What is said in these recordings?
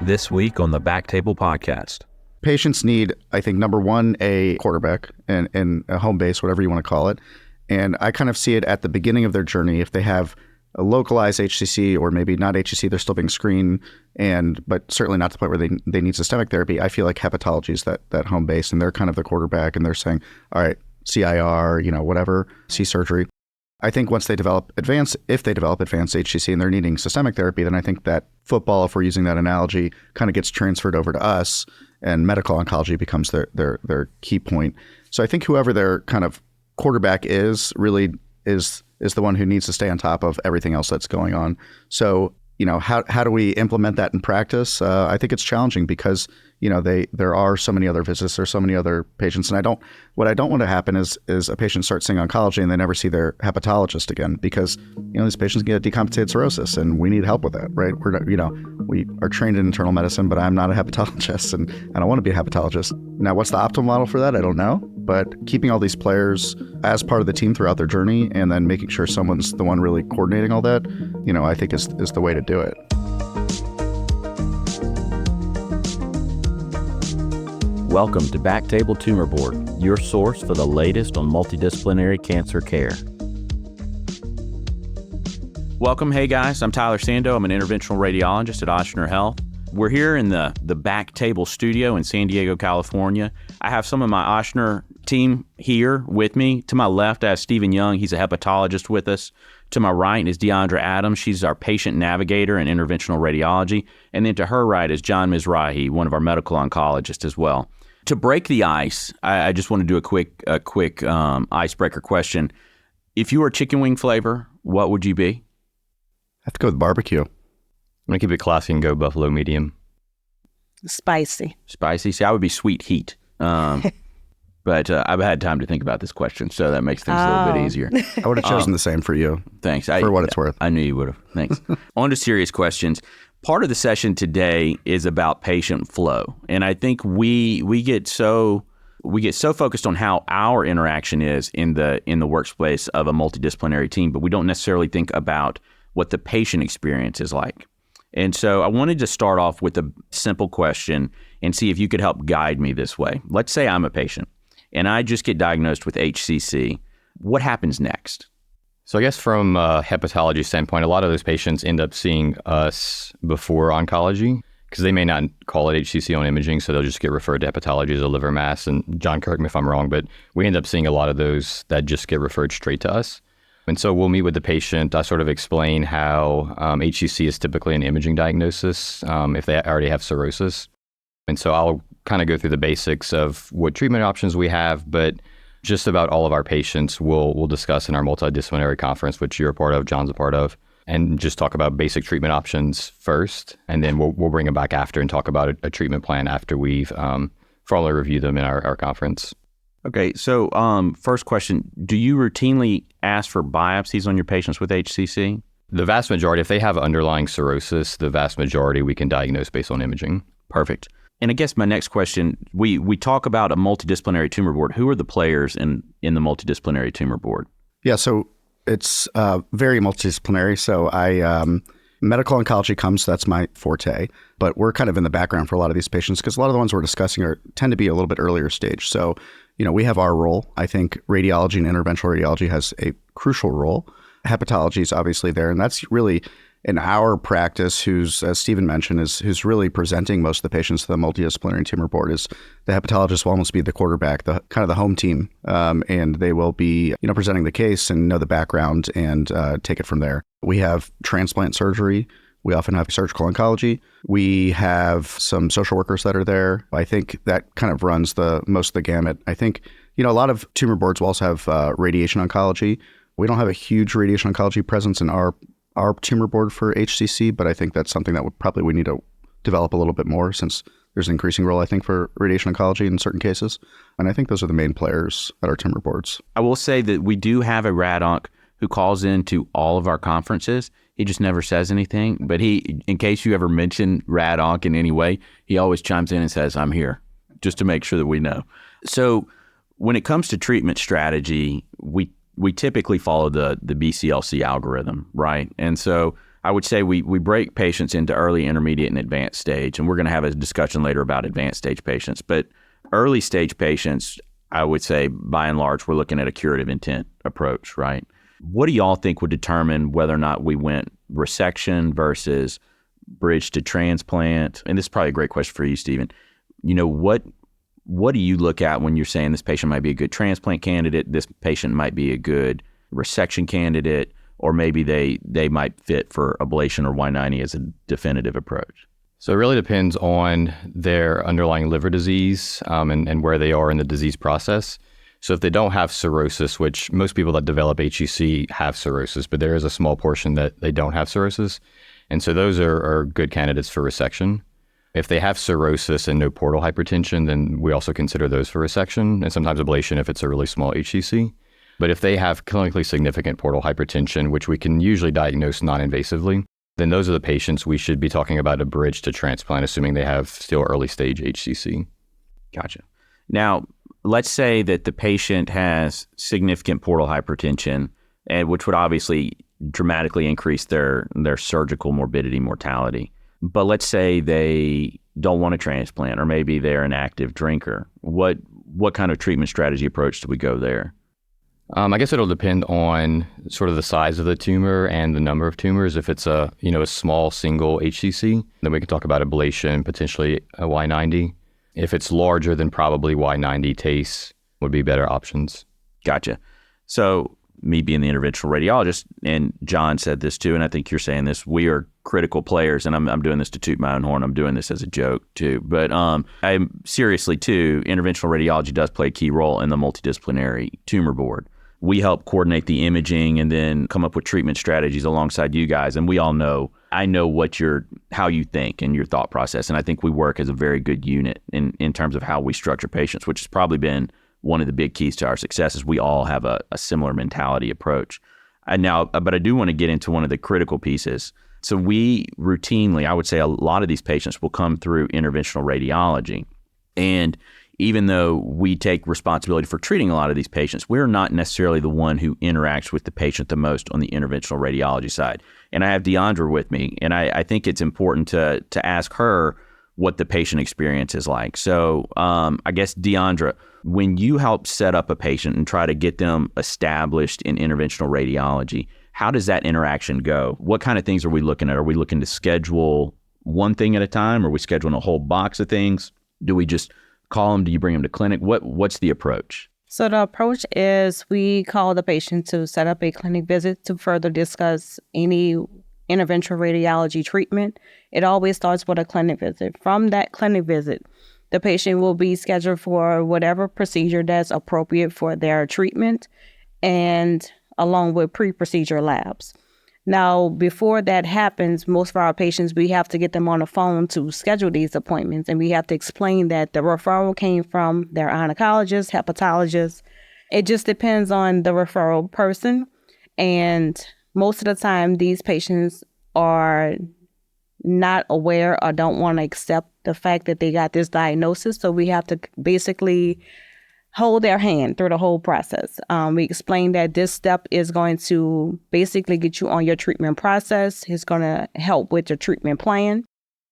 This week on the BackTable podcast. Patients need, I think, number one, a quarterback and a home base, whatever you want to call it. And I kind of see it at the beginning of their journey. If they have a localized HCC or maybe not HCC, they're still being screened, but certainly not to the point where they need systemic therapy. I feel like hepatology is that home base, and they're kind of the quarterback, and they're saying, all right, CIR, whatever, C surgery. I think once they develop advanced HCC and they're needing systemic therapy, then I think that football, if we're using that analogy, kind of gets transferred over to us, and medical oncology becomes their key point. So I think whoever their kind of quarterback is really is the one who needs to stay on top of everything else that's going on. So, how do we implement that in practice? I think it's challenging because, there are so many other visits, there's so many other patients. And what I don't want to happen is a patient starts seeing oncology and they never see their hepatologist again because, these patients get decompensated cirrhosis and we need help with that, right? We're not, we are trained in internal medicine, but I'm not a hepatologist and I don't want to be a hepatologist. Now, what's the optimal model for that? I don't know. But keeping all these players as part of the team throughout their journey and then making sure someone's the one really coordinating all that, I think is the way to do it. Welcome to BackTable Tumor Board, your source for the latest on multidisciplinary cancer care. Welcome. Hey guys, I'm Tyler Sandow. I'm an interventional radiologist at Ochsner Health. We're here in the BackTable studio in San Diego, California. I have some of my Ochsner team here with me. To my left, I have Stephen Young. He's a hepatologist with us. To my right is Deondra Bonds-Adams. She's our patient navigator in interventional radiology. And then to her right is John Mizrahi, one of our medical oncologists as well. To break the ice, I just want to do a quick icebreaker question. If you were chicken wing flavor, what would you be? I have to go with barbecue. I'm going to keep it classy and go buffalo medium. Spicy. Spicy? See, I would be sweet heat. But I've had time to think about this question, so that makes things a little bit easier. I would have chosen the same for you. Thanks. For what it's worth. I knew you would have. Thanks. On to serious questions. Part of the session today is about patient flow. And I think we get so focused on how our interaction is in the workplace of a multidisciplinary team, but we don't necessarily think about what the patient experience is like. And so I wanted to start off with a simple question and see if you could help guide me this way. Let's say I'm a patient and I just get diagnosed with HCC. What happens next? So I guess from a hepatology standpoint, a lot of those patients end up seeing us before oncology because they may not call it HCC on imaging, so they'll just get referred to hepatology as a liver mass. And John, correct me if I'm wrong, but we end up seeing a lot of those that just get referred straight to us. And so we'll meet with the patient. I sort of explain how HCC is typically an imaging diagnosis if they already have cirrhosis. And so I'll kind of go through the basics of what treatment options we have, but just about all of our patients we'll discuss in our multidisciplinary conference, which you're a part of, John's a part of, and just talk about basic treatment options first. And then we'll bring them back after and talk about a treatment plan after we've formally reviewed them in our conference. Okay, so first question, do you routinely ask for biopsies on your patients with HCC? The vast majority, if they have underlying cirrhosis, the vast majority we can diagnose based on imaging. Perfect. And I guess my next question, we talk about a multidisciplinary tumor board. Who are the players in the multidisciplinary tumor board? Yeah, so it's very multidisciplinary. So medical oncology comes, that's my forte, but we're kind of in the background for a lot of these patients because a lot of the ones we're discussing tend to be a little bit earlier stage. So, we have our role. I think radiology and interventional radiology has a crucial role. Hepatology is obviously there, and that's really in our practice, who's, as Stephen mentioned, who's really presenting most of the patients to the multidisciplinary tumor board. Is the hepatologist will almost be the quarterback, the kind of the home team, and they will be, presenting the case and know the background and take it from there. We have transplant surgery. We often have surgical oncology. We have some social workers that are there. I think that kind of runs most of the gamut. I think, a lot of tumor boards will also have radiation oncology. We don't have a huge radiation oncology presence in our tumor board for HCC, but I think that's something that we need to develop a little bit more since there's an increasing role, I think, for radiation oncology in certain cases. And I think those are the main players at our tumor boards. I will say that we do have a rad onc who calls into all of our conferences. He just never says anything, but in case you ever mention rad onc in any way, he always chimes in and says, "I'm here," just to make sure that we know. So when it comes to treatment strategy, we typically follow the BCLC algorithm, right? And so I would say we break patients into early, intermediate, and advanced stage, and we're going to have a discussion later about advanced stage patients. But early stage patients, I would say, by and large, we're looking at a curative intent approach, right? What do y'all think would determine whether or not we went resection versus bridge to transplant? And this is probably a great question for you, Stephen. What do you look at when you're saying this patient might be a good transplant candidate, this patient might be a good resection candidate, or maybe they might fit for ablation or Y90 as a definitive approach? So it really depends on their underlying liver disease and where they are in the disease process. So if they don't have cirrhosis, which most people that develop HCC have cirrhosis, but there is a small portion that they don't have cirrhosis. And so those are good candidates for resection. If they have cirrhosis and no portal hypertension, then we also consider those for resection and sometimes ablation if it's a really small HCC. But if they have clinically significant portal hypertension, which we can usually diagnose non-invasively, then those are the patients we should be talking about a bridge to transplant, assuming they have still early stage HCC. Gotcha. Now, let's say that the patient has significant portal hypertension, and which would obviously dramatically increase their surgical morbidity mortality. But let's say they don't want a transplant, or maybe they're an active drinker. What kind of treatment strategy approach do we go there? I guess it'll depend on sort of the size of the tumor and the number of tumors. If it's a small single HCC, then we can talk about ablation, potentially a Y90. If it's larger, then probably Y90 TACE would be better options. Gotcha. So me being the interventional radiologist, and John said this too, and I think you're saying this, we are critical players, and I'm doing this to toot my own horn. I'm doing this as a joke too. But I'm seriously too, interventional radiology does play a key role in the multidisciplinary tumor board. We help coordinate the imaging and then come up with treatment strategies alongside you guys. And we all know, I know how you think and your thought process. And I think we work as a very good unit in terms of how we structure patients, which has probably been one of the big keys to our success, is we all have a similar mentality approach. But I do want to get into one of the critical pieces. So we routinely, I would say a lot of these patients will come through interventional radiology. And even though we take responsibility for treating a lot of these patients, we're not necessarily the one who interacts with the patient the most on the interventional radiology side. And I have Deondra with me, and I think it's important to ask her what the patient experience is like. So I guess, Deondra, when you help set up a patient and try to get them established in interventional radiology, how does that interaction go? What kind of things are we looking at? Are we looking to schedule one thing at a time? Are we scheduling a whole box of things? Do we just call them? Do you bring them to clinic? What's the approach? So the approach is we call the patient to set up a clinic visit to further discuss any interventional radiology treatment. It always starts with a clinic visit. From that clinic visit, the patient will be scheduled for whatever procedure that's appropriate for their treatment, and along with pre-procedure labs. Now, before that happens, most of our patients, we have to get them on the phone to schedule these appointments, and we have to explain that the referral came from their oncologist, hepatologist. It just depends on the referral person, and most of the time, these patients are not aware or don't want to accept the fact that they got this diagnosis, so we have to basically hold their hand through the whole process. We explain that this step is going to basically get you on your treatment process. It's going to help with your treatment plan.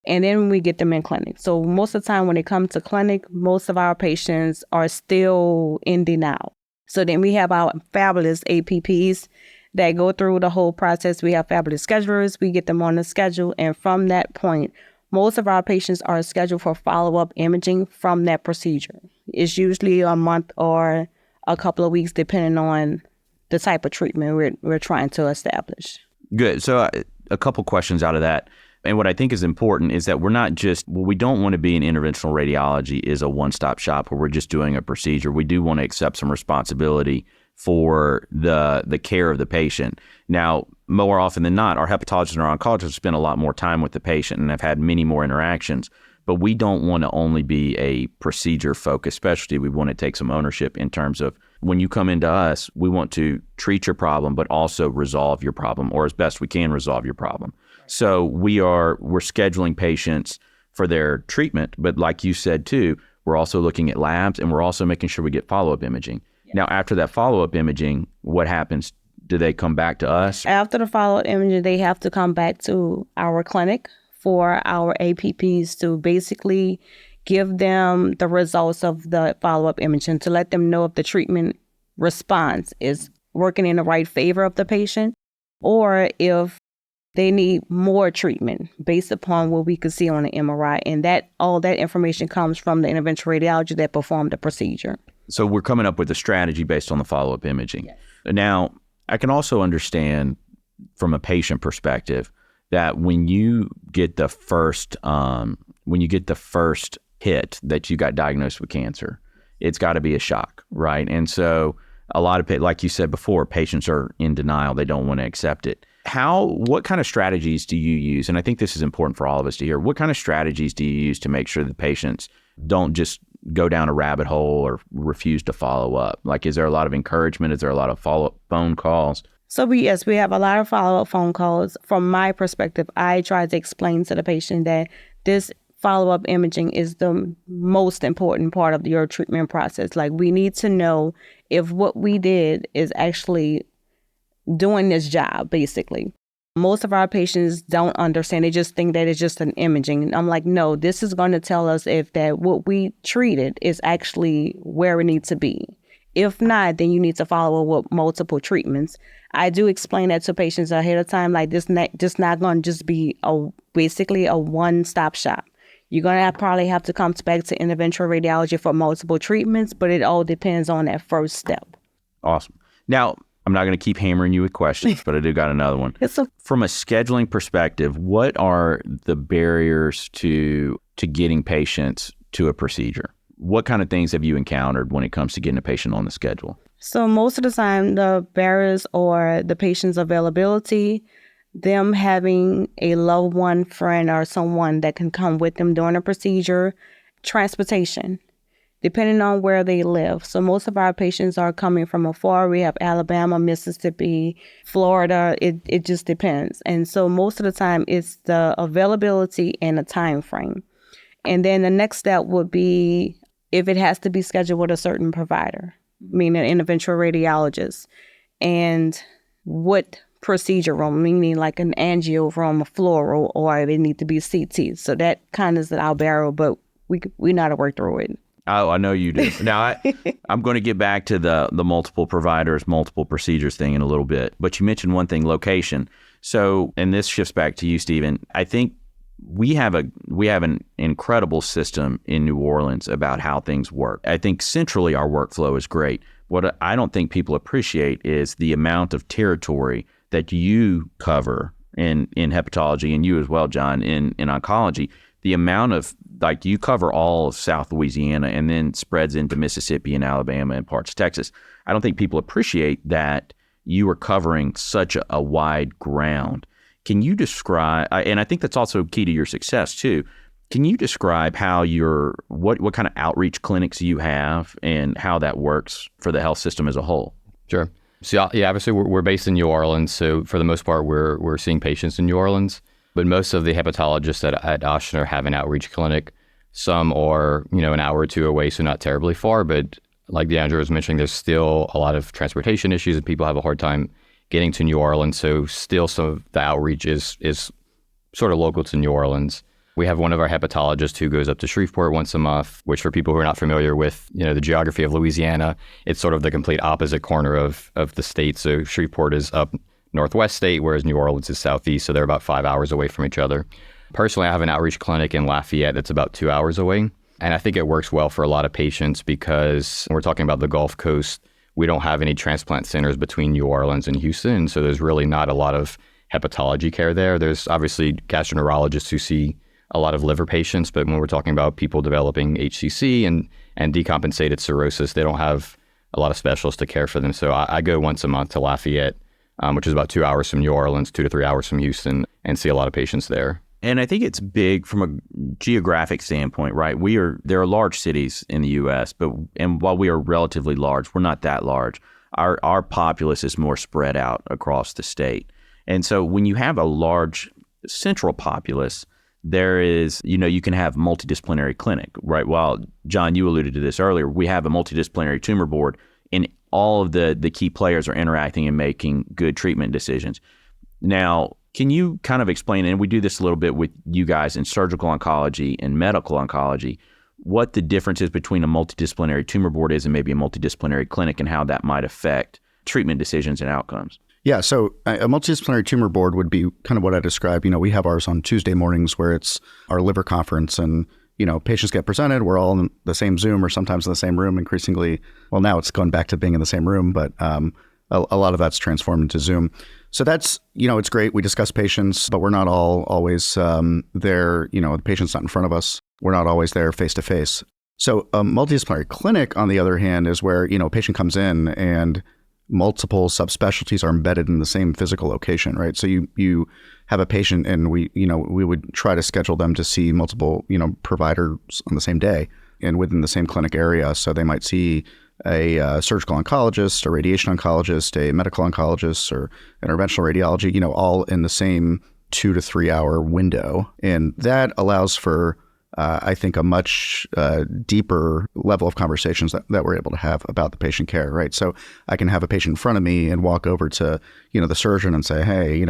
And then we get them in clinic. So most of the time when they come to clinic, most of our patients are still in denial. So then we have our fabulous APPs that go through the whole process. We have fabulous schedulers. We get them on the schedule. And from that point, most of our patients are scheduled for follow-up imaging from that procedure. It's usually a month or a couple of weeks, depending on the type of treatment we're trying to establish. Good. So a couple questions out of that. And what I think is important is that we're not just, what we don't want to be in interventional radiology is a one-stop shop where we're just doing a procedure. We do want to accept some responsibility for the care of the patient. Now, more often than not, our hepatologists and our oncologists spend a lot more time with the patient and have had many more interactions. But we don't want to only be a procedure-focused specialty. We want to take some ownership in terms of when you come into us, we want to treat your problem, but also resolve your problem, or as best we can resolve your problem. So we're scheduling patients for their treatment, but like you said too, we're also looking at labs, and we're also making sure we get follow-up imaging. Now, after that follow-up imaging, what happens do they come back to us? After the follow-up imaging, they have to come back to our clinic for our APPs to basically give them the results of the follow-up imaging to let them know if the treatment response is working in the right favor of the patient or if they need more treatment based upon what we could see on the MRI. And that all that information comes from the interventional radiologist that performed the procedure. So we're coming up with a strategy based on the follow-up imaging. Yes. Now, I can also understand from a patient perspective that when you get the first hit that you got diagnosed with cancer, it's got to be a shock, right? And so a lot of like you said before, patients are in denial; they don't want to accept it. What kind of strategies do you use? And I think this is important for all of us to hear. What kind of strategies do you use to make sure that patients don't just go down a rabbit hole or refuse to follow up? Like, is there a lot of encouragement? Is there a lot of follow-up phone calls? So we have a lot of follow-up phone calls. From my perspective, I try to explain to the patient that this follow-up imaging is the most important part of your treatment process. Like, we need to know if what we did is actually doing this job, basically. Most of our patients don't understand. They just think that it's just an imaging. And I'm like, no, this is going to tell us if that what we treated is actually where it needs to be. If not, then you need to follow up with multiple treatments. I do explain that to patients ahead of time, like this not going to just be basically a one-stop shop. You're going to probably have to come back to interventional radiology for multiple treatments, but it all depends on that first step. Awesome. Now, I'm not going to keep hammering you with questions, but I do got another one. From a scheduling perspective, what are the barriers to getting patients to a procedure? What kind of things have you encountered when it comes to getting a patient on the schedule? So most of the time, the barriers are the patient's availability, them having a loved one, friend, or someone that can come with them during a procedure, transportation, depending on where they live. So most of our patients are coming from afar. We have Alabama, Mississippi, Florida. It just depends. And so most of the time, it's the availability and the time frame. And then the next step would be if it has to be scheduled with a certain provider, meaning an interventional radiologist, and what procedure room, meaning like an angio room, a fluoral, or they need to be CT. So that kind of is our barrier, but we know how to work through it. Oh, I know you do. Now, I'm going to get back to the multiple providers, multiple procedures thing in a little bit. But you mentioned one thing, location. So, and this shifts back to you, Stephen. I think we have an incredible system in New Orleans about how things work. I think centrally our workflow is great. What I don't think people appreciate is the amount of territory that you cover in hepatology, and you as well, John, in oncology. The amount of, like, you cover all of South Louisiana and then spreads into Mississippi and Alabama and parts of Texas. I don't think people appreciate that you are covering such a wide ground. Can you describe, and I think that's also key to your success too, can you describe how what kind of outreach clinics you have and how that works for the health system as a whole? Sure. So yeah, obviously we're based in New Orleans, so for the most part we're seeing patients in New Orleans. But most of the hepatologists at Ochsner have an outreach clinic. Some are, an hour or two away, so not terribly far. But like Deondra was mentioning, there's still a lot of transportation issues, and people have a hard time getting to New Orleans. So still some of the outreach is sort of local to New Orleans. We have one of our hepatologists who goes up to Shreveport once a month, which for people who are not familiar with, the geography of Louisiana, it's sort of the complete opposite corner of the state. So Shreveport is up northwest state, whereas New Orleans is southeast. So they're about 5 hours away from each other. Personally, I have an outreach clinic in Lafayette that's about 2 hours away. And I think it works well for a lot of patients because when we're talking about the Gulf Coast, we don't have any transplant centers between New Orleans and Houston. So there's really not a lot of hepatology care there. There's obviously gastroenterologists who see a lot of liver patients, but when we're talking about people developing HCC and decompensated cirrhosis, they don't have a lot of specialists to care for them. So I go once a month to Lafayette, which is about 2 hours from New Orleans, 2 to 3 hours from Houston, and see a lot of patients there. And I think it's big from a geographic standpoint, right? There are large cities in the U.S., and while we are relatively large, we're not that large. Our populace is more spread out across the state. And so when you have a large central populace, there is, you can have multidisciplinary clinic, right? Well, John, you alluded to this earlier. We have a multidisciplinary tumor board in all of the key players are interacting and making good treatment decisions. Now, can you kind of explain, and we do this a little bit with you guys in surgical oncology and medical oncology, what the difference is between a multidisciplinary tumor board is and maybe a multidisciplinary clinic and how that might affect treatment decisions and outcomes? Yeah, so a multidisciplinary tumor board would be kind of what I described. We have ours on Tuesday mornings where it's our liver conference, and patients get presented. We're all in the same Zoom or sometimes in the same room increasingly. Well, now it's going back to being in the same room, but a lot of that's transformed into Zoom. So that's, it's great. We discuss patients, but we're not always there. The patient's not in front of us. We're not always there face to face. So a multidisciplinary clinic, on the other hand, is where, a patient comes in and multiple subspecialties are embedded in the same physical location, right? So you have a patient and we would try to schedule them to see multiple, providers on the same day and within the same clinic area. So they might see a surgical oncologist, a radiation oncologist, a medical oncologist, or interventional radiology, all in the same 2 to 3 hour window. And that allows for, I think, a much deeper level of conversations that we're able to have about the patient care, right? So I can have a patient in front of me and walk over to, the surgeon and say, hey,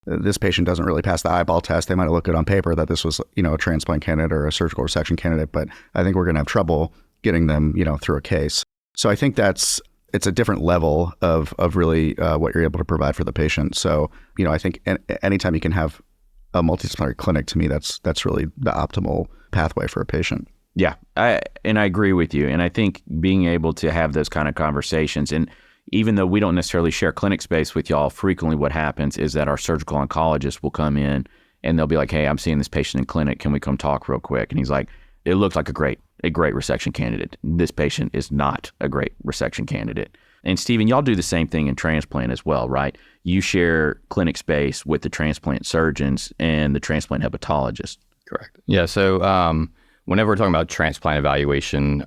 this patient doesn't really pass the eyeball test. They might look good on paper that this was, a transplant candidate or a surgical resection candidate, but I think we're going to have trouble getting them, through a case. So I think it's a different level of really what you're able to provide for the patient. So, I think anytime you can have a multidisciplinary clinic, to me, that's really the optimal pathway for a patient. Yeah, I agree with you. And I think being able to have those kind of conversations, and even though we don't necessarily share clinic space with y'all, frequently what happens is that our surgical oncologist will come in and they'll be like, hey, I'm seeing this patient in clinic. Can we come talk real quick? And he's like, it looks like a great resection candidate. This patient is not a great resection candidate. And Stephen, y'all do the same thing in transplant as well, right? You share clinic space with the transplant surgeons and the transplant hepatologist. Correct. Yeah. So whenever we're talking about transplant evaluation,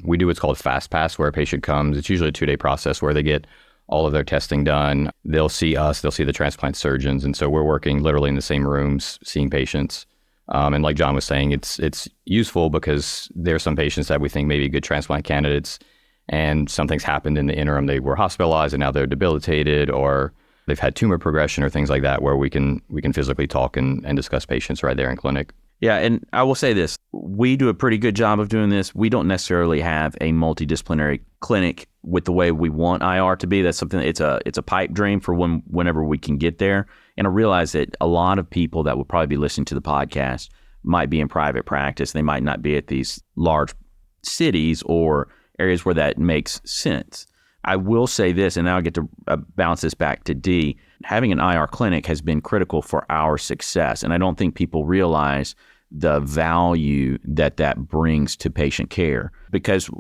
we do what's called Fast Pass, where a patient comes. It's usually a 2-day process where they get all of their testing done. They'll see us, they'll see the transplant surgeons. And so we're working literally in the same rooms, seeing patients. And like John was saying, it's useful because there are some patients that we think may be good transplant candidates, and something's happened in the interim. They were hospitalized and now they're debilitated, or they've had tumor progression or things like that, where we can physically talk and discuss patients right there in clinic. Yeah, and I will say this, we do a pretty good job of doing this. We don't necessarily have a multidisciplinary clinic with the way we want IR to be. That's something, it's a pipe dream for whenever we can get there. And I realize that a lot of people that will probably be listening to the podcast might be in private practice. They might not be at these large cities or areas where that makes sense. I will say this, and now I'll get to bounce this back to D. Having an IR clinic has been critical for our success, and I don't think people realize the value that brings to patient care. Because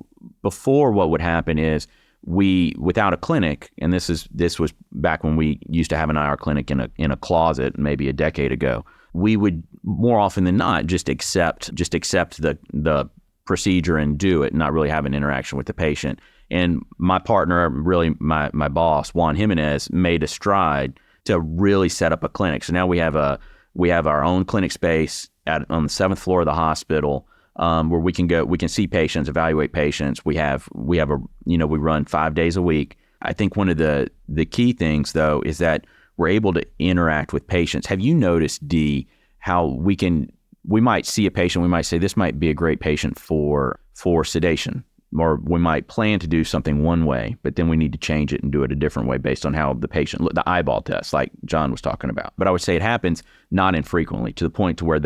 before, what would happen is without a clinic, and this was back when we used to have an IR clinic in a closet maybe a decade ago, we would more often than not just accept the procedure and do it, and not really have an interaction with the patient. And my partner, really my boss, Juan Jimenez, made a stride to really set up a clinic. So now we have our own clinic space on the 7th floor of the hospital, where we can see patients, evaluate patients. We run 5 days a week. I think one of the key things though is that we're able to interact with patients. Have you noticed, D, how we might see a patient, we might say this might be a great patient for sedation, or we might plan to do something one way, but then we need to change it and do it a different way based on how the patient, the eyeball test, like John was talking about. But I would say it happens not infrequently, to the point to where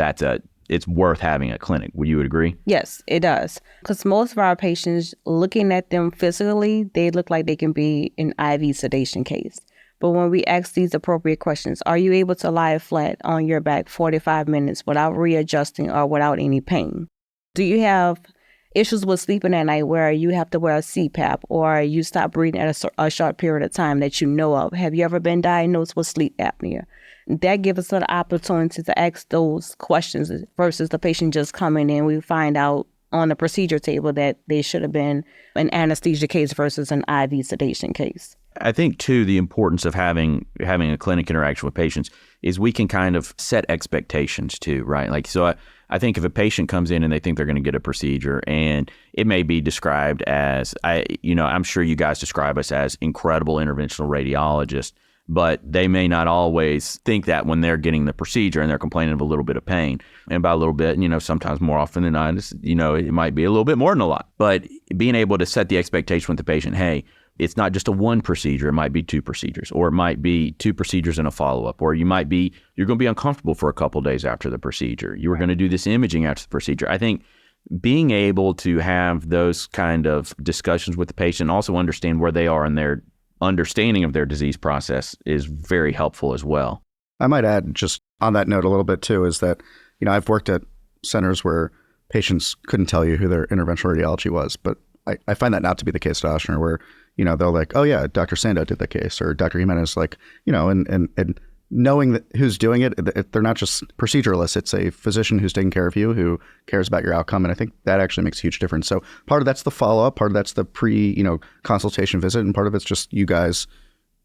it's worth having a clinic. Would you agree? Yes, it does. Because most of our patients, looking at them physically, they look like they can be an IV sedation case. But when we ask these appropriate questions, are you able to lie flat on your back 45 minutes without readjusting or without any pain? Do you have issues with sleeping at night where you have to wear a CPAP, or you stop breathing at a short period of time that you know of? Have you ever been diagnosed with sleep apnea? That gives us an opportunity to ask those questions versus the patient just coming in. We find out on the procedure table that they should have been an anesthesia case versus an IV sedation case. I think too, the importance of having a clinic interaction with patients is we can kind of set expectations too, right? Like, so I think if a patient comes in and they think they're going to get a procedure and it may be described as, I'm sure you guys describe us as incredible interventional radiologists, but they may not always think that when they're getting the procedure and they're complaining of a little bit of pain. And by a little bit, sometimes more often than not, it might be a little bit more than a lot. But being able to set the expectation with the patient, hey, it's not just a one procedure, it might be two procedures, or it might be two procedures and a follow-up, or you're going to be uncomfortable for a couple of days after the procedure. You were going to do this imaging after the procedure. I think being able to have those kind of discussions with the patient, also understand where they are in their understanding of their disease process, is very helpful as well. I might add, just on that note a little bit too, is that, I've worked at centers where patients couldn't tell you who their interventional radiology was, but I find that not to be the case at Ochsner, where, they're like, oh yeah, Dr. Sandow did that case, or Dr. Jimenez, like, and knowing that who's doing it, they're not just proceduralists, it's a physician who's taking care of you, who cares about your outcome. And I think that actually makes a huge difference. So part of that's the follow-up, part of that's the consultation visit, and part of it's just you guys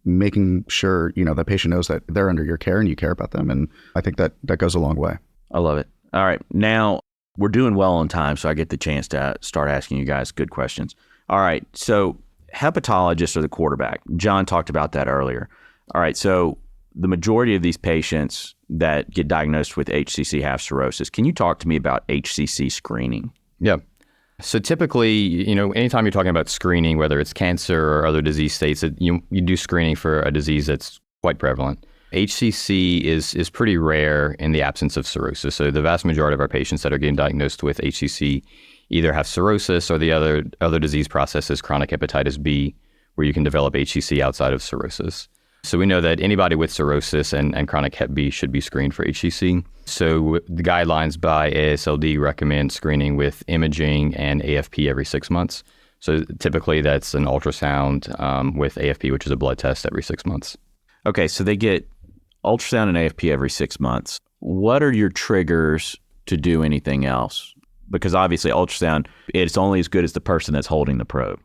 making sure, the patient knows that they're under your care and you care about them. And I think that goes a long way. I love it. All right. Now we're doing well on time, so I get the chance to start asking you guys good questions. All right. So hepatologists are the quarterback. John talked about that earlier. All right. So the majority of these patients that get diagnosed with HCC have cirrhosis. Can you talk to me about HCC screening? Yeah. So typically, anytime you're talking about screening, whether it's cancer or other disease states, you do screening for a disease that's quite prevalent. HCC is pretty rare in the absence of cirrhosis. So the vast majority of our patients that are getting diagnosed with HCC either have cirrhosis, or the other disease process is chronic hepatitis B, where you can develop HCC outside of cirrhosis. So we know that anybody with cirrhosis and chronic hep B should be screened for HCC. So the guidelines by AASLD recommend screening with imaging and AFP every 6 months. So typically that's an ultrasound with AFP, which is a blood test, every 6 months. Okay, so they get ultrasound and AFP every 6 months. What are your triggers to do anything else? Because obviously ultrasound, it's only as good as the person that's holding the probe.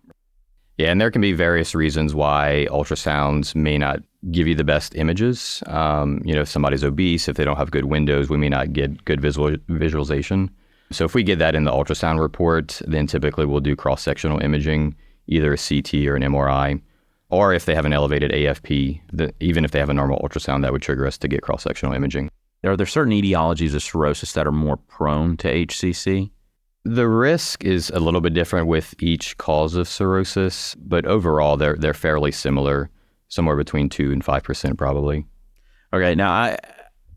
Yeah, and there can be various reasons why ultrasounds may not give you the best images. If somebody's obese, if they don't have good windows, we may not get good visualization. So if we get that in the ultrasound report, then typically we'll do cross-sectional imaging, either a CT or an MRI. Or if they have an elevated AFP, even if they have a normal ultrasound, that would trigger us to get cross-sectional imaging. Are there certain etiologies of cirrhosis that are more prone to HCC? The risk is a little bit different with each cause of cirrhosis, but overall they're fairly similar, somewhere between 2 and 5% probably. Okay, now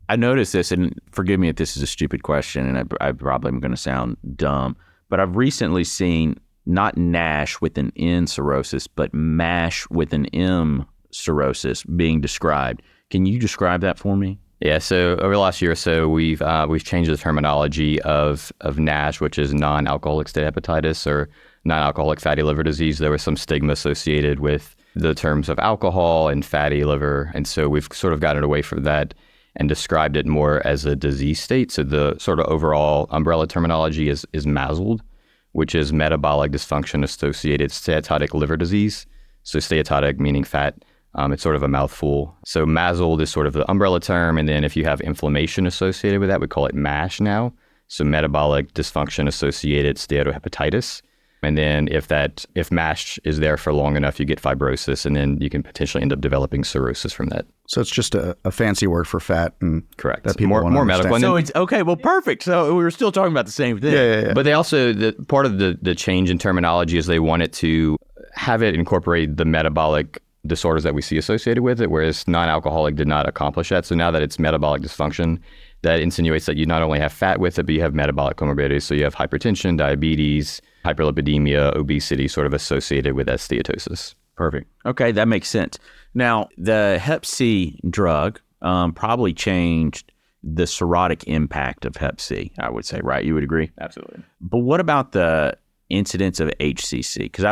I noticed this, and forgive me if this is a stupid question, and I probably am going to sound dumb, but I've recently seen not NASH with an N cirrhosis, but MASH with an M cirrhosis being described. Can you describe that for me? Yeah, so over the last year or so, we've changed the terminology of NASH, which is non-alcoholic steatohepatitis, or non-alcoholic fatty liver disease. There was some stigma associated with the terms of alcohol and fatty liver, and so we've sort of gotten away from that and described it more as a disease state. So the sort of overall umbrella terminology is MASLD, which is metabolic dysfunction associated steatotic liver disease. So steatotic meaning fat. It's sort of a mouthful. So MASLD is sort of the umbrella term. And then if you have inflammation associated with that, we call it MASH now. So metabolic dysfunction associated steatohepatitis. And then if MASH is there for long enough, you get fibrosis, and then you can potentially end up developing cirrhosis from that. So it's just a fancy word for fat. And correct. That people more medical. So it's okay. Well, perfect. So we were still talking about the same thing. Yeah. But they also, part of the change in terminology is they wanted to have it incorporate the metabolic disorders that we see associated with it, whereas non-alcoholic did not accomplish that. So now that it's metabolic dysfunction, that insinuates that you not only have fat with it, but you have metabolic comorbidities. So you have hypertension, diabetes, hyperlipidemia, obesity sort of associated with that steatosis. Perfect. Okay, that makes sense. Now, the Hep C drug probably changed the cirrhotic impact of Hep C, I would say, right? You would agree? Absolutely. But what about the incidence of HCC? Because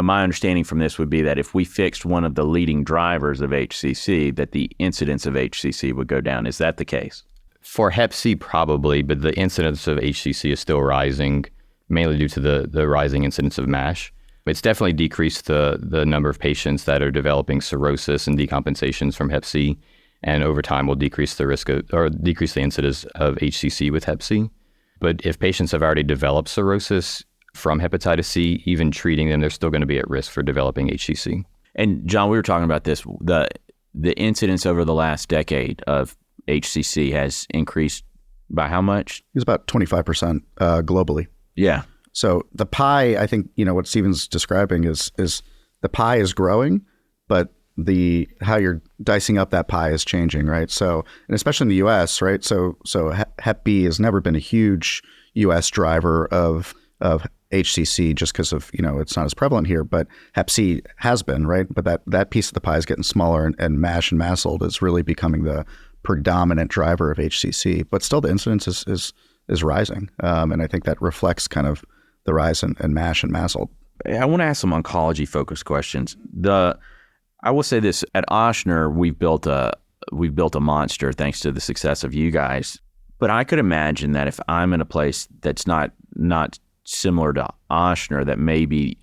my understanding from this would be that if we fixed one of the leading drivers of HCC, that the incidence of HCC would go down. Is that the case? For Hep C, probably, but the incidence of HCC is still rising, mainly due to the rising incidence of MASH. It's definitely decreased the number of patients that are developing cirrhosis and decompensations from Hep C, and over time will decrease the risk of, or decrease the incidence of HCC with Hep C. But if patients have already developed cirrhosis from hepatitis C, even treating them, they're still going to be at risk for developing HCC. And John, we were talking about this. The incidence over the last decade of HCC has increased by how much? It's about 25% globally. Yeah. So the pie, I think, what Stephen's describing is the pie is growing, but how you're dicing up that pie is changing, right? So, and especially in the U.S., right? So Hep B has never been a huge U.S. driver of HCC just because of, it's not as prevalent here, but Hep C has been, right? But that piece of the pie is getting smaller, and MASH and MASLD is really becoming the predominant driver of HCC. But still the incidence is rising. And I think that reflects kind of the rise in MASH and MASLD. I want to ask some oncology-focused questions. I will say this: at Ochsner, we've built a monster thanks to the success of you guys. But I could imagine that if I'm in a place that's not similar to Ochsner, that maybe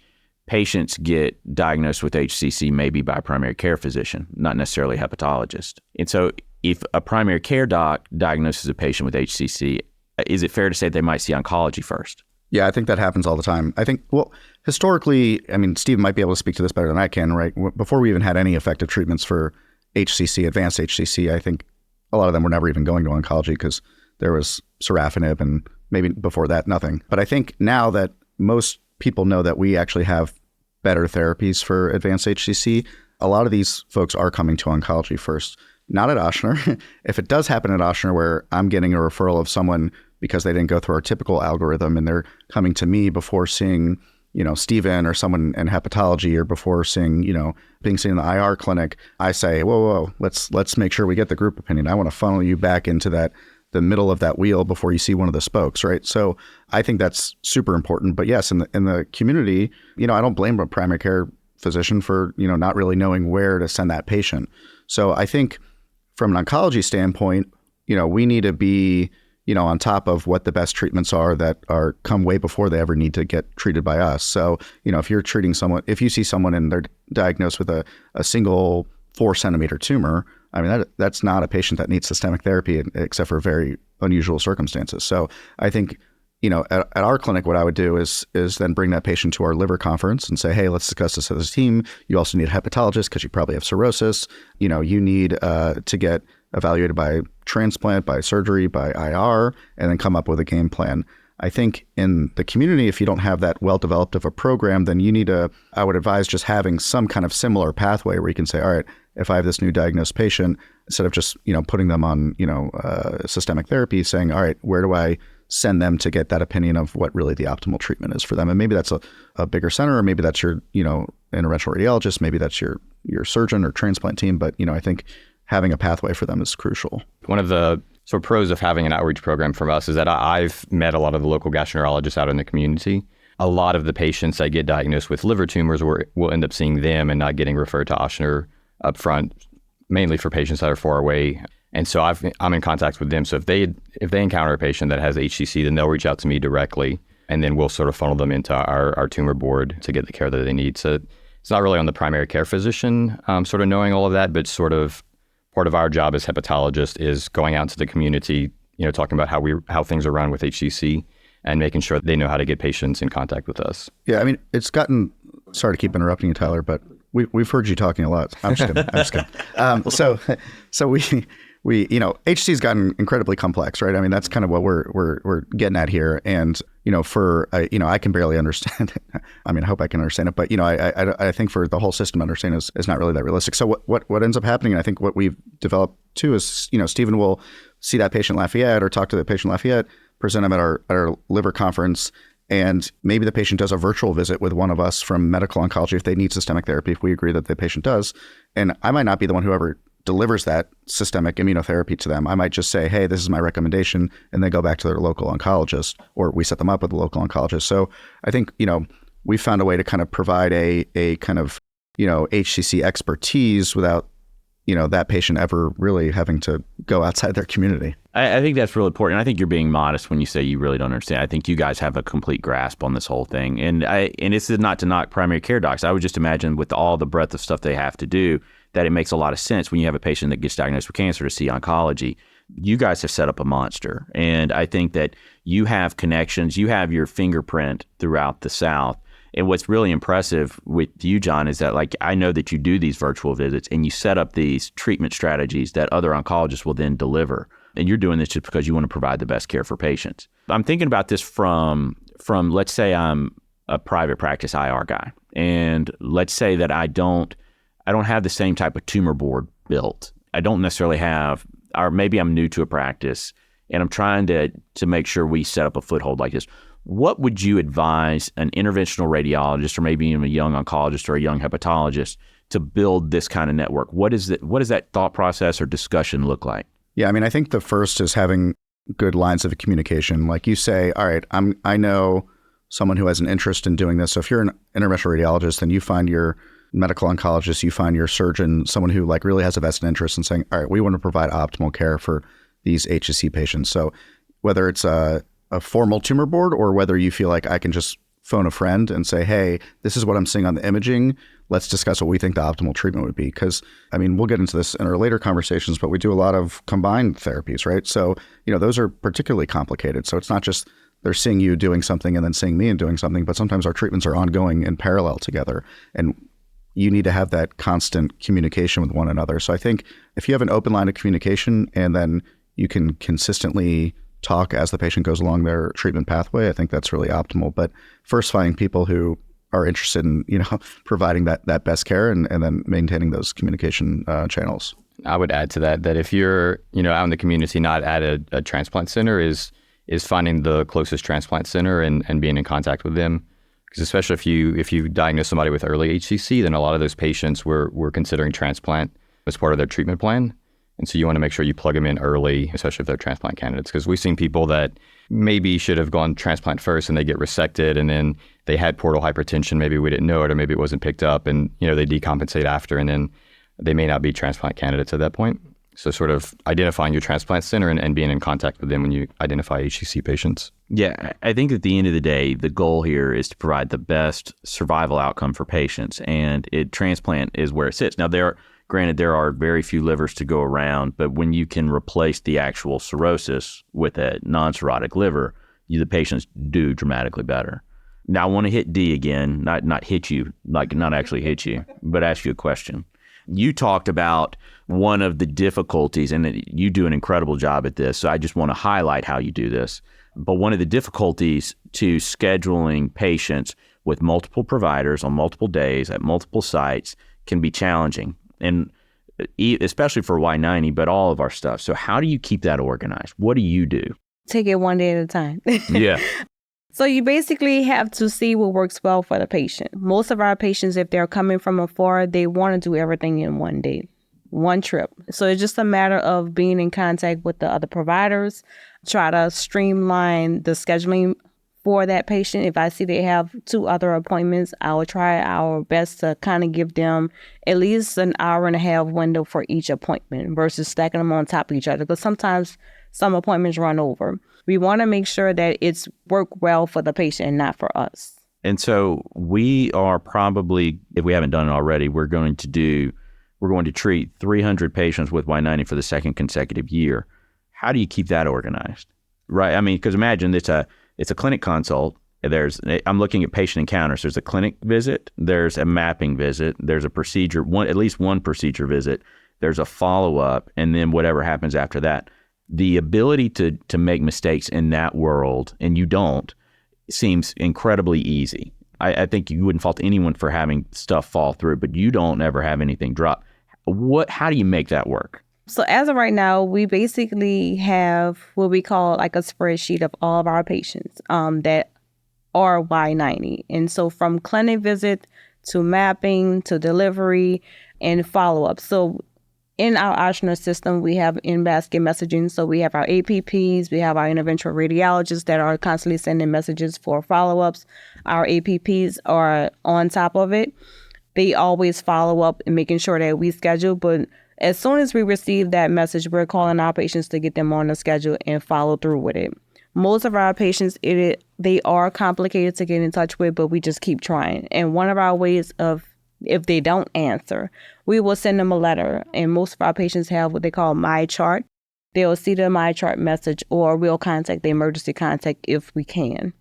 patients get diagnosed with HCC maybe by a primary care physician, not necessarily a hepatologist. And so, if a primary care doc diagnoses a patient with HCC, is it fair to say they might see oncology first? Yeah, I think that happens all the time. I think, historically, Steve might be able to speak to this better than I can, right? Before we even had any effective treatments for HCC, advanced HCC, I think a lot of them were never even going to oncology because there was sorafenib, and maybe before that, nothing. But I think now that most people know that we actually have better therapies for advanced HCC, a lot of these folks are coming to oncology first. Not at Ochsner. If it does happen at Ochsner where I'm getting a referral of someone because they didn't go through our typical algorithm and they're coming to me before seeing, Stephen or someone in hepatology, or before seeing, being seen in the IR clinic, I say, whoa, let's make sure we get the group opinion. I want to funnel you back into the middle of that wheel before you see one of the spokes, right? So I think that's super important. But yes, in the community, I don't blame a primary care physician for, not really knowing where to send that patient. So I think from an oncology standpoint, we need to be, on top of what the best treatments are that come way before they ever need to get treated by us. So, if you're treating someone, if you see someone and they're diagnosed with a single 4-centimeter tumor, that's not a patient that needs systemic therapy except for very unusual circumstances. So I think, at our clinic, what I would do is then bring that patient to our liver conference and say, hey, let's discuss this as a team. You also need a hepatologist because you probably have cirrhosis. You need to get evaluated by transplant, by surgery, by IR, and then come up with a game plan. I think in the community, if you don't have that well-developed of a program, then I would advise just having some kind of similar pathway where you can say, all right, if I have this new diagnosed patient, instead of just, putting them on, systemic therapy, saying, all right, where do I send them to get that opinion of what really the optimal treatment is for them? And maybe that's a bigger center, or maybe that's your, interventional radiologist, maybe that's your surgeon or transplant team. But, I think having a pathway for them is crucial. One of the sort of pros of having an outreach program from us is that I've met a lot of the local gastroenterologists out in the community. A lot of the patients that get diagnosed with liver tumors will end up seeing them and not getting referred to Ochsner up front, mainly for patients that are far away. And so I'm in contact with them. So if they encounter a patient that has HCC, then they'll reach out to me directly, and then we'll sort of funnel them into our tumor board to get the care that they need. So it's not really on the primary care physician sort of knowing all of that, but sort of part of our job as hepatologists is going out to the community, talking about how things are run with HCC and making sure they know how to get patients in contact with us. Yeah, it's gotten, sorry to keep interrupting you, Tyler, but we've heard you talking a lot. I'm just kidding. So we HCC's gotten incredibly complex, right? That's kind of what we're getting at here. And, I can barely understand it. I hope I can understand it, but, I think for the whole system to understand is not really that realistic. So what ends up happening, and I think what we've developed too is, Stephen will see that patient Lafayette or talk to the patient Lafayette, present them at our liver conference, and maybe the patient does a virtual visit with one of us from medical oncology if they need systemic therapy, if we agree that the patient does. And I might not be the one who ever delivers that systemic immunotherapy to them. I might just say, hey, this is my recommendation, and they go back to their local oncologist, or we set them up with a local oncologist. So I think, we found a way to kind of provide a kind of, HCC expertise without that patient ever really having to go outside their community. I think that's really important. I think you're being modest when you say you really don't understand. I think you guys have a complete grasp on this whole thing. And this is not to knock primary care docs. I would just imagine with all the breadth of stuff they have to do, that it makes a lot of sense when you have a patient that gets diagnosed with cancer to see oncology. You guys have set up a monster. And I think that you have connections, you have your fingerprint throughout the South. And what's really impressive with you, John, is that I know that you do these virtual visits and you set up these treatment strategies that other oncologists will then deliver. And you're doing this just because you want to provide the best care for patients. I'm thinking about this from let's say I'm a private practice IR guy. And let's say that I don't have the same type of tumor board built. I don't necessarily have, or maybe I'm new to a practice and I'm trying to make sure we set up a foothold like this. What would you advise an interventional radiologist or maybe even a young oncologist or a young hepatologist to build this kind of network? What does that thought process or discussion look like? Yeah, I mean, I think the first is having good lines of communication. Like you say, all right, I know someone who has an interest in doing this. So if you're an interventional radiologist, then you find your medical oncologist, you find your surgeon, someone who really has a vested interest in saying, all right, we want to provide optimal care for these HCC patients. So whether it's a formal tumor board or whether you feel like I can just phone a friend and say, hey, this is what I'm seeing on the imaging. Let's discuss what we think the optimal treatment would be. Because, I mean, we'll get into this in our later conversations, but we do a lot of combined therapies, right? So, those are particularly complicated. So it's not just they're seeing you doing something and then seeing me and doing something, but sometimes our treatments are ongoing in parallel together. And you need to have that constant communication with one another. So I think if you have an open line of communication and then you can consistently talk as the patient goes along their treatment pathway, I think that's really optimal. But first, finding people who are interested in, providing that best care and then maintaining those communication channels. I would add to that if you're, out in the community, not at a transplant center, is finding the closest transplant center and being in contact with them. Because especially if you diagnose somebody with early HCC, then a lot of those patients we're considering transplant as part of their treatment plan. And so you want to make sure you plug them in early, especially if they're transplant candidates, because we've seen people that maybe should have gone transplant first and they get resected and then they had portal hypertension. Maybe we didn't know it or maybe it wasn't picked up and, they decompensate after and then they may not be transplant candidates at that point. So sort of identifying your transplant center and being in contact with them when you identify HCC patients. Yeah, I think at the end of the day, the goal here is to provide the best survival outcome for patients, and transplant is where it sits. Now, granted, there are very few livers to go around, but when you can replace the actual cirrhosis with a non-cirrhotic liver, the patients do dramatically better. Now, I want to hit D again, not hit you, not actually hit you, but ask you a question. You talked about one of the difficulties, and you do an incredible job at this, so I just want to highlight how you do this. But one of the difficulties to scheduling patients with multiple providers on multiple days at multiple sites can be challenging, and especially for Y90, but all of our stuff. So how do you keep that organized? What do you do? Take it one day at a time. Yeah. So you basically have to see what works well for the patient. Most of our patients, if they're coming from afar, they want to do everything in one day, one trip. So it's just a matter of being in contact with the other providers, try to streamline the scheduling for that patient. If I see they have 2 other appointments, I will try our best to kind of give them at least an hour and a half window for each appointment versus stacking them on top of each other, because sometimes some appointments run over. We want to make sure that it's worked well for the patient and not for us. And so we are probably, if we haven't done it already, we're going to treat 300 patients with Y90 for the second consecutive year. How do you keep that organized? Right? I mean, because imagine it's a clinic consult. I'm looking at patient encounters. There's a clinic visit, there's a mapping visit, there's a procedure, at least one procedure visit, there's a follow-up, and then whatever happens after that. The ability to make mistakes in that world, and you don't, seems incredibly easy. I think you wouldn't fault anyone for having stuff fall through, but you don't ever have anything drop. How do you make that work? So as of right now, we basically have what we call like a spreadsheet of all of our patients that are Y90. And so from clinic visit to mapping to delivery and follow-up. So in our Ochsner system, we have in-basket messaging. So we have our APPs, we have our interventional radiologists that are constantly sending messages for follow-ups. Our APPs are on top of it. They always follow up and making sure that we schedule, but As soon as we receive that message, we're calling our patients to get them on the schedule and follow through with it. Most of our patients, they are complicated to get in touch with, but we just keep trying. And one of our ways of, if they don't answer, we will send them a letter. And most of our patients have what they call My Chart. They'll see the My Chart message, or we'll contact the emergency contact if we can.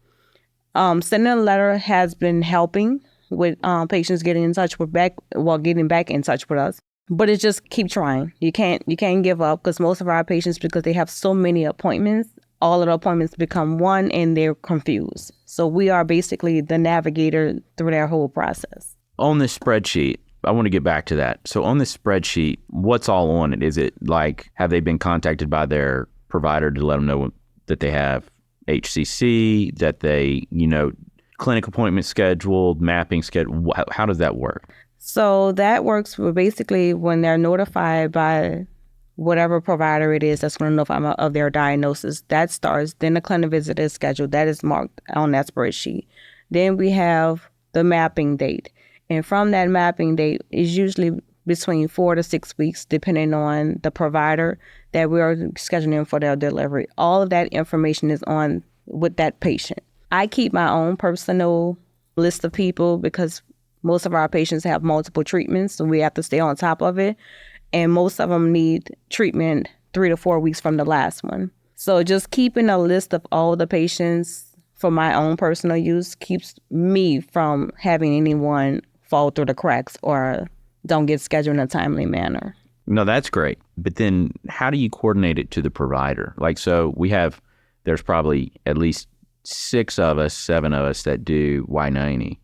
Sending a letter has been helping with patients getting in touch with getting back in touch with us. But it's just keep trying. You can't give up, because most of our patients, because they have so many appointments, all of the appointments become one and they're confused. So we are basically the navigator through their whole process. On this spreadsheet, I want to get back to that. So on this spreadsheet, what's all on it? Is it like, have they been contacted by their provider to let them know that they have HCC, that they, clinic appointment scheduled, mapping scheduled? How does that work? So that works for basically when they're notified by whatever provider it is that's going to notify them of their diagnosis. That starts. Then the clinic visit is scheduled. That is marked on that spreadsheet. Then we have the mapping date. And from that mapping date is usually between 4 to 6 weeks, depending on the provider that we are scheduling for their delivery. All of that information is on with that patient. I keep my own personal list of people because most of our patients have multiple treatments, so we have to stay on top of it. And most of them need treatment 3 to 4 weeks from the last one. So just keeping a list of all the patients for my own personal use keeps me from having anyone fall through the cracks or don't get scheduled in a timely manner. No, that's great. But then how do you coordinate it to the provider? So there's probably at least 7 of us that do Y90.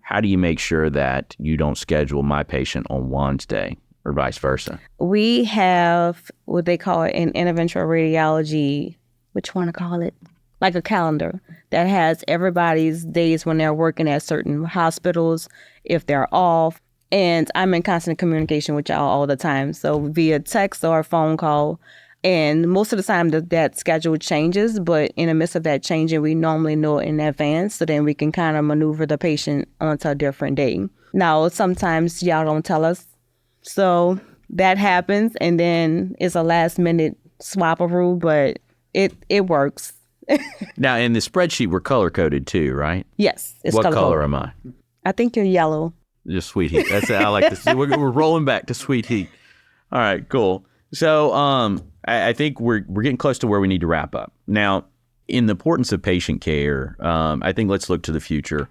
How do you make sure that you don't schedule my patient on Wednesday or vice versa? We have what they call an interventional radiology, like a calendar that has everybody's days when they're working at certain hospitals, if they're off. And I'm in constant communication with y'all all the time. So via text or phone call. And most of the time that schedule changes, but in the midst of that changing, we normally know in advance, so then we can kind of maneuver the patient onto a different day. Now, sometimes y'all don't tell us, so that happens, and then it's a last minute swap-a-roo, but it works. Now, in the spreadsheet, we're color-coded too, right? Yes, it's What color-coded. color am I? I think you're yellow. Just sweet heat. That's it. I like this. We're rolling back to sweet heat. All right, cool. So I think we're getting close to where we need to wrap up. Now, in the importance of patient care, I think let's look to the future.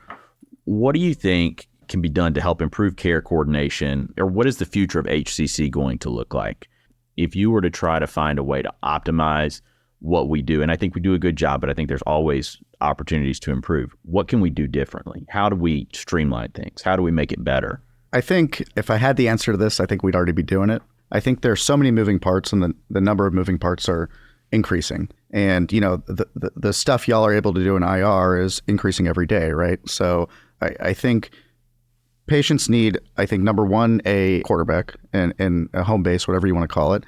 What do you think can be done to help improve care coordination, or what is the future of HCC going to look like? If you were to try to find a way to optimize what we do, and I think we do a good job, but I think there's always opportunities to improve. What can we do differently? How do we streamline things? How do we make it better? I think if I had the answer to this, I think we'd already be doing it. I think there's so many moving parts, and the number of moving parts are increasing. And, the stuff y'all are able to do in IR is increasing every day, right? So I think patients need, number one, a quarterback and a home base, whatever you want to call it.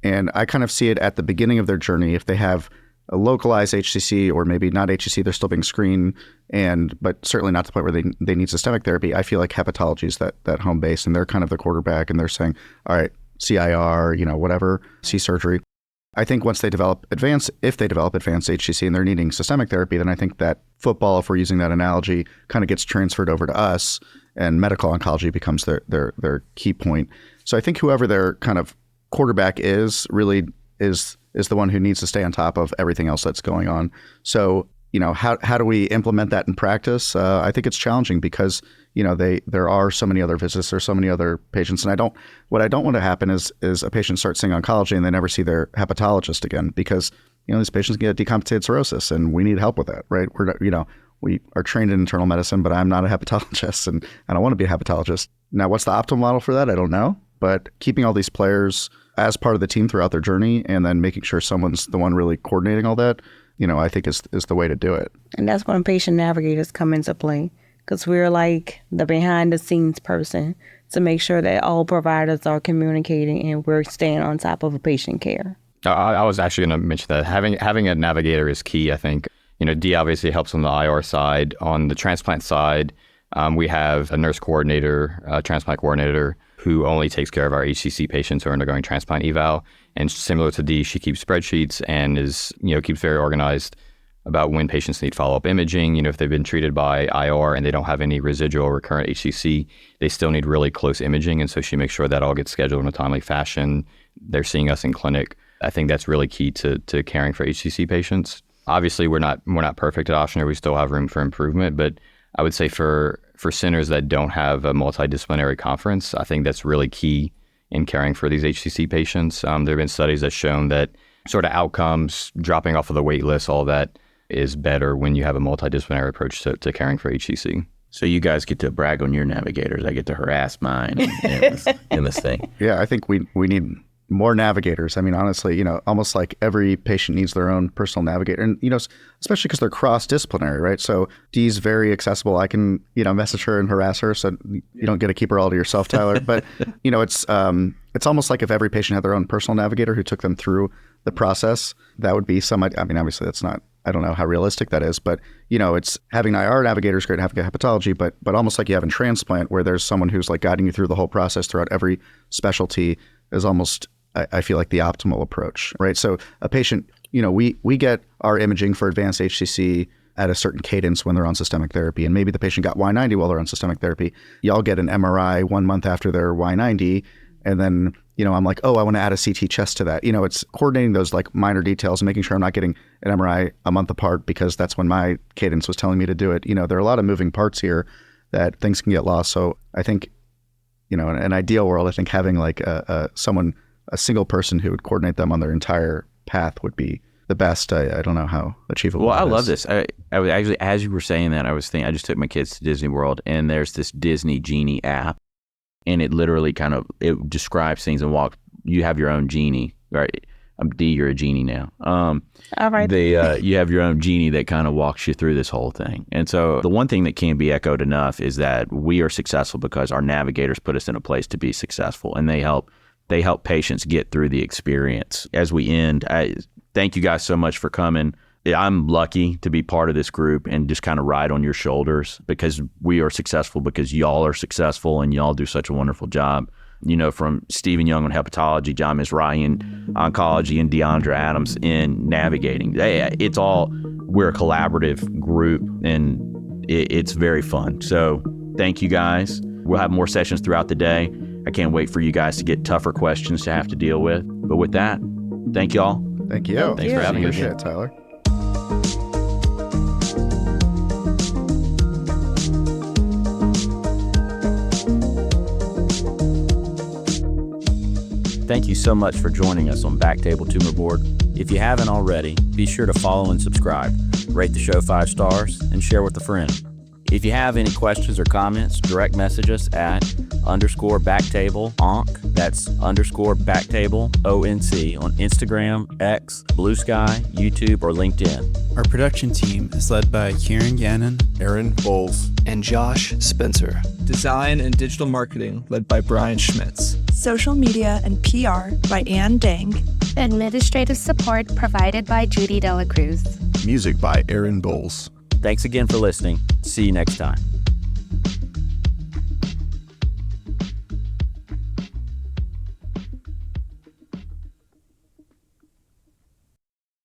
And I kind of see it at the beginning of their journey. If they have a localized HCC or maybe not HCC, they're still being screened, but certainly not to the point where they need systemic therapy. I feel like hepatology is that home base, and they're kind of the quarterback, and they're saying, all right, CIR, whatever, C surgery. I think once if they develop advanced HCC and they're needing systemic therapy, then I think that football, if we're using that analogy, kind of gets transferred over to us, and medical oncology becomes their key point. So I think whoever their kind of quarterback is really is the one who needs to stay on top of everything else that's going on. So, how do we implement that in practice? I think it's challenging because, there are so many other visits, there's so many other patients. And what I don't want to happen is a patient starts seeing oncology and they never see their hepatologist again because, these patients get decompensated cirrhosis and we need help with that, right? We are trained in internal medicine, but I'm not a hepatologist and I don't want to be a hepatologist. Now, what's the optimal model for that? I don't know. But keeping all these players as part of the team throughout their journey and then making sure someone's the one really coordinating all that, I think is the way to do it. And that's when patient navigators come into play, because we're like the behind the scenes person to make sure that all providers are communicating and we're staying on top of a patient care. I was actually going to mention that having a navigator is key. I think, D obviously helps on the IR side. On the transplant side, we have a nurse coordinator, transplant coordinator, who only takes care of our HCC patients who are undergoing transplant eval. And similar to Dee, she keeps spreadsheets and keeps very organized about when patients need follow-up imaging. If they've been treated by IR and they don't have any residual recurrent HCC, they still need really close imaging. And so she makes sure that all gets scheduled in a timely fashion. They're seeing us in clinic. I think that's really key to caring for HCC patients. Obviously, we're not perfect at Ochsner. We still have room for improvement. But I would say for centers that don't have a multidisciplinary conference, I think that's really key in caring for these HCC patients. There have been studies that shown that sort of outcomes, dropping off of the wait list, all that is better when you have a multidisciplinary approach to caring for HCC. So you guys get to brag on your navigators. I get to harass mine in this thing. Yeah, I think we need more navigators. I mean, honestly, almost like every patient needs their own personal navigator. And, especially because they're cross-disciplinary, right? So Dee's very accessible. I can, message her and harass her. So you don't get to keep her all to yourself, Tyler. But, it's almost like if every patient had their own personal navigator who took them through the process, that would be obviously that's not, I don't know how realistic that is, but, it's having an IR navigator is great, having a hepatology, but almost like you have in transplant where there's someone who's like guiding you through the whole process throughout every specialty is almost, I feel like, the optimal approach, right? So a patient, we get our imaging for advanced HCC at a certain cadence when they're on systemic therapy, and maybe the patient got Y90 while they're on systemic therapy. Y'all get an MRI 1 month after their Y90, and then, I'm like, oh, I want to add a CT chest to that. It's coordinating those like minor details and making sure I'm not getting an MRI a month apart because that's when my cadence was telling me to do it. There are a lot of moving parts here that things can get lost. So I think, in an ideal world, I think having like a single person who would coordinate them on their entire path would be the best. I don't know how achievable. Well, I that love is. this. I was actually, as you were saying that, I was thinking, I just took my kids to Disney World, and there's this Disney Genie app, and it literally it describes things and you have your own genie, right? Dee, you're a genie now. All right. You have your own genie that kind of walks you through this whole thing. And so the one thing that can't be echoed enough is that we are successful because our navigators put us in a place to be successful, and they help patients get through the experience. As we end, I thank you guys so much for coming. I'm lucky to be part of this group and just kind of ride on your shoulders because we are successful because y'all are successful and y'all do such a wonderful job. From Stephen Young on hepatology, John Mizrahi in oncology, and Deondra Bonds-Adams in navigating. We're a collaborative group, and it's very fun. So thank you guys. We'll have more sessions throughout the day. I can't wait for you guys to get tougher questions to have to deal with. But with that, thank y'all. Thank you. Thanks for having us. Appreciate it, Tyler. Thank you so much for joining us on BackTable Tumor Board. If you haven't already, be sure to follow and subscribe, rate the show 5 stars, and share with a friend. If you have any questions or comments, direct message us at _BackTable ONC. That's _BackTable ONC on Instagram, X, Blue Sky, YouTube, or LinkedIn. Our production team is led by Kieran Gannon, Aaron Bowles, and Josh Spencer. Design and digital marketing led by Brian Schmitz. Social media and PR by Ann Dang. Administrative support provided by Judy Dela Cruz. Music by Aaron Bowles. Thanks again for listening. See you next time.